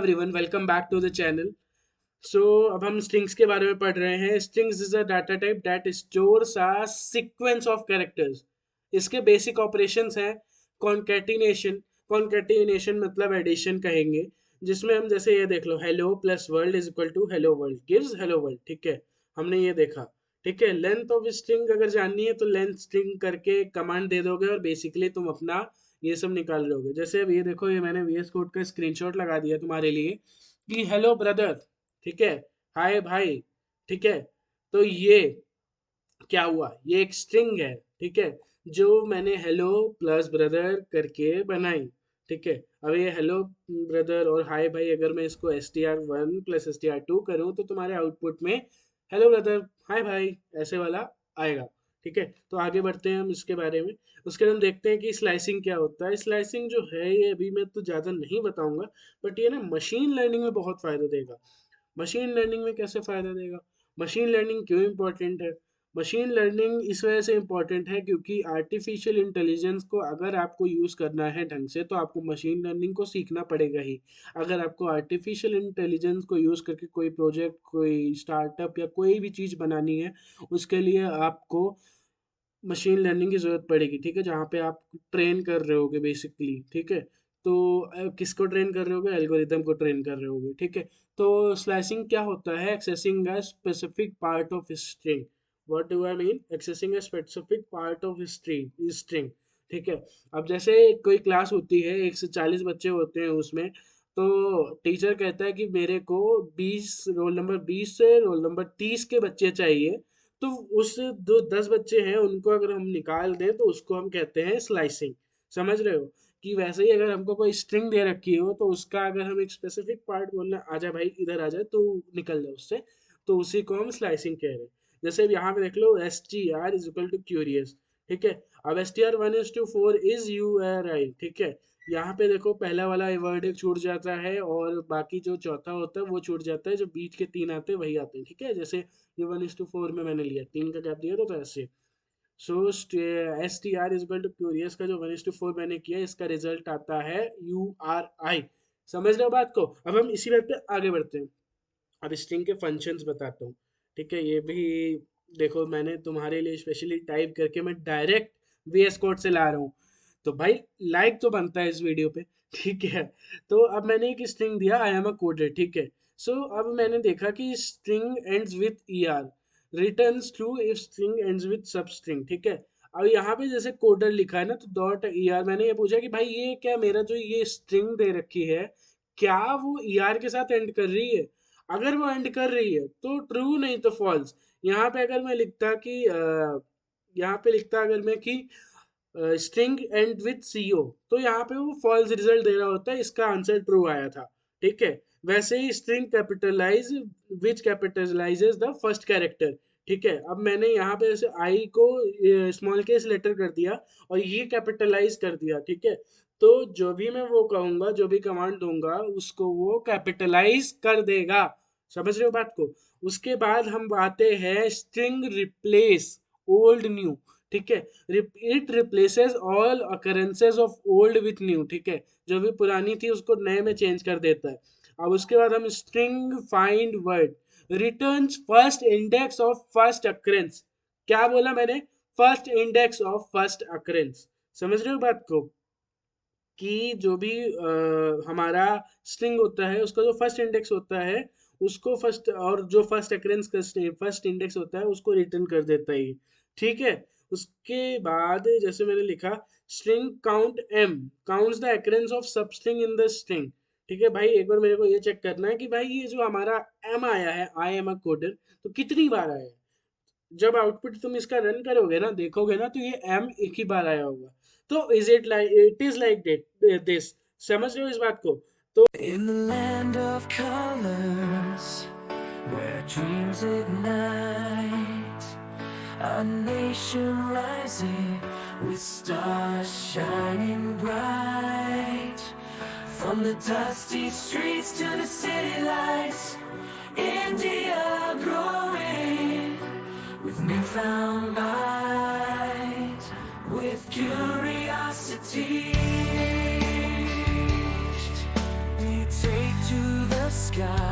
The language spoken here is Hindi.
Everyone, welcome back to the channel. So अब हम स्ट्रिंग्स के बारे में पढ़ रहे हैं। Strings is a data type that stores a sequence of characters. इसके बेसिक ऑपरेशंस हैं कॉन्कैटिनेशन। कॉन्कैटिनेशन मतलब एडिशन कहेंगे, जिसमें हम जैसे ये देख लो, hello plus world is equal to hello world gives hello world. ठीक है, हमने ये देखा। ठीक है, लेंथ ऑफ स्ट्रिंग अगर जाननी है तो लेंथ स्ट्रिंग करके कमांड दे दोगे और बेसिकली तुम अपना ये सब निकाल लोगे। जैसे अब ये देखो, ये मैंने वीएस कोड का स्क्रीनशॉट लगा दिया तुम्हारे लिए कि हेलो ब्रदर। ठीक है, हाय भाई। ठीक है, तो ये क्या हुआ, ये एक स्ट्रिंग है। ठीक है, जो मैंने हेलो प्लस ब्रदर करके बनाई। ठीक है, अब ये हेलो ब्रदर और हाय भाई अगर मैं इसको str1 प्लस str2 करूं तो तुम्हारे आउटपुट में हेलो ब्रदर हाय भाई ऐसे वाला आएगा। ठीक है, तो आगे बढ़ते हैं हम इसके बारे में। उसके बाद हम देखते हैं कि स्लाइसिंग क्या होता है। स्लाइसिंग जो है ये अभी मैं तो ज़्यादा नहीं बताऊंगा, बट ये ना मशीन लर्निंग में बहुत फ़ायदा देगा। मशीन लर्निंग में कैसे फ़ायदा देगा, मशीन लर्निंग क्यों इम्पोर्टेंट है? मशीन लर्निंग इस वजह से इम्पोर्टेंट है क्योंकि आर्टिफिशियल इंटेलिजेंस को अगर आपको यूज़ करना है ढंग से तो आपको मशीन लर्निंग को सीखना पड़ेगा ही। अगर आपको आर्टिफिशियल इंटेलिजेंस को यूज़ करके कोई प्रोजेक्ट, कोई स्टार्टअप या कोई भी चीज़ बनानी है, उसके लिए आपको मशीन लर्निंग की ज़रूरत पड़ेगी। ठीक है, जहाँ पे आप ट्रेन कर रहे होगे बेसिकली। ठीक है, तो किसको ट्रेन कर रहे होगे, एल्गोरिदम को ट्रेन कर रहे होगे। ठीक है, तो स्लाइसिंग क्या होता है, accessing a specific part of string. What do I mean, accessing a specific part of string. ठीक है, अब जैसे कोई क्लास होती है, 1 से 40 बच्चे होते हैं उसमें, तो टीचर कहता है कि मेरे को 20 से रोल नंबर 30 के बच्चे चाहिए। तो उस जो 10 बच्चे हैं उनको अगर हम निकाल दें तो उसको हम कहते हैं स्लाइसिंग। समझ रहे हो? कि वैसे ही अगर हमको कोई स्ट्रिंग दे रखी हो तो उसका अगर हम एक स्पेसिफिक पार्ट बोलना, आजा भाई इधर आ जा, तो निकल जाए उससे, तो उसी को हम स्लाइसिंग कह रहे हैं। जैसे अब यहाँ पे देख लो, S T R is equal to curious. ठीक है, अब str1:4 इज यू आर आई। ठीक है, यहाँ पे देखो पहला वाला वर्ड एक छूट जाता है और बाकी जो चौथा होता है वो छूट जाता है, जो बीच के 3 आते हैं वही आते हैं। ठीक है, जैसे ये 1:4 में मैंने लिया, 3 का गैप दिया था तो ऐसे। So S T R is equal to curious का जो 1:4 मैंने किया, इसका रिजल्ट आता है यू आर आई। समझ रहे हो बात को? अब हम इसी बात पे आगे बढ़ते हैं। अब स्ट्रिंग के फंक्शंस बताता हूँ। ठीक है, ये भी देखो मैंने तुम्हारे लिए स्पेशली टाइप करके मैं डायरेक्ट वीएस कोड से ला रहा हूँ, तो भाई लाइक तो बनता है इस वीडियो पे। ठीक है, तो अब मैंने एक स्ट्रिंग दिया, आई एम अ कोडर। ठीक है, सो अब मैंने देखा कि string ends with E R, returns true if string ends with सब स्ट्रिंग। ठीक है, अब यहाँ पे जैसे कोडर लिखा है ना, तो डॉट ई आर, मैंने ये पूछा कि भाई ये क्या, मेरा जो ये स्ट्रिंग दे रखी है क्या वो ई आर के साथ एंड कर रही है? अगर वो एंड कर रही है तो ट्रू, नहीं तो फॉल्स। यहाँ पे अगर मैं लिखता कि यहाँ पे लिखता अगर मैं कि स्ट्रिंग एंड विथ सीओ, तो यहाँ पे वो फॉल्स रिजल्ट दे रहा होता है, इसका आंसर ट्रू आया था। ठीक है, वैसे ही string capitalize which capitalizes the first character. ठीक है, अब मैंने यहाँ पे जैसे आई को स्मॉल केस लेटर कर दिया और ये कैपिटलाइज कर दिया। ठीक है, तो जो भी मैं वो कहूंगा, जो भी कमांड दूंगा उसको वो कैपिटलाइज कर देगा। समझ रहे हो बात को? उसके बाद हम आते हैं स्ट्रिंग रिप्लेस ओल्ड न्यू। ठीक है, it replaces all occurrences of old with new. ठीक है, जो भी पुरानी थी उसको नए में चेंज कर देता है। अब उसके बाद हम string find word, returns first index of first occurrence. क्या बोला मैंने? First index of first occurrence. समझ रहे हो बात को? कि जो भी हमारा स्ट्रिंग होता है उसका जो फर्स्ट इंडेक्स होता है उसको फर्स्ट, और जो फर्स्ट अकरेंस का फर्स्ट इंडेक्स होता है उसको रिटर्न कर देता है। ठीक है, उसके बाद जैसे मैंने लिखा, string count M counts the occurrence of sub string in the string. ठीक है भाई, एक बार मेरे को ये चेक करना है कि भाई ये जो हमारा एम आया है, आई एम अ कोडर, तो कितनी बार आया है। जब आउटपुट तुम इसका रन करोगे ना, देखोगे ना, तो ये एम एक ही बार आया होगा। तो इट इज लाइक दिस। समझ रहे हो इस बात को? तो In the land of colors, where dreams ignite, a nation rising with stars shining bright. From the dusty streets to the city lights, India growing with newfound might, with curiosity. We take to sky.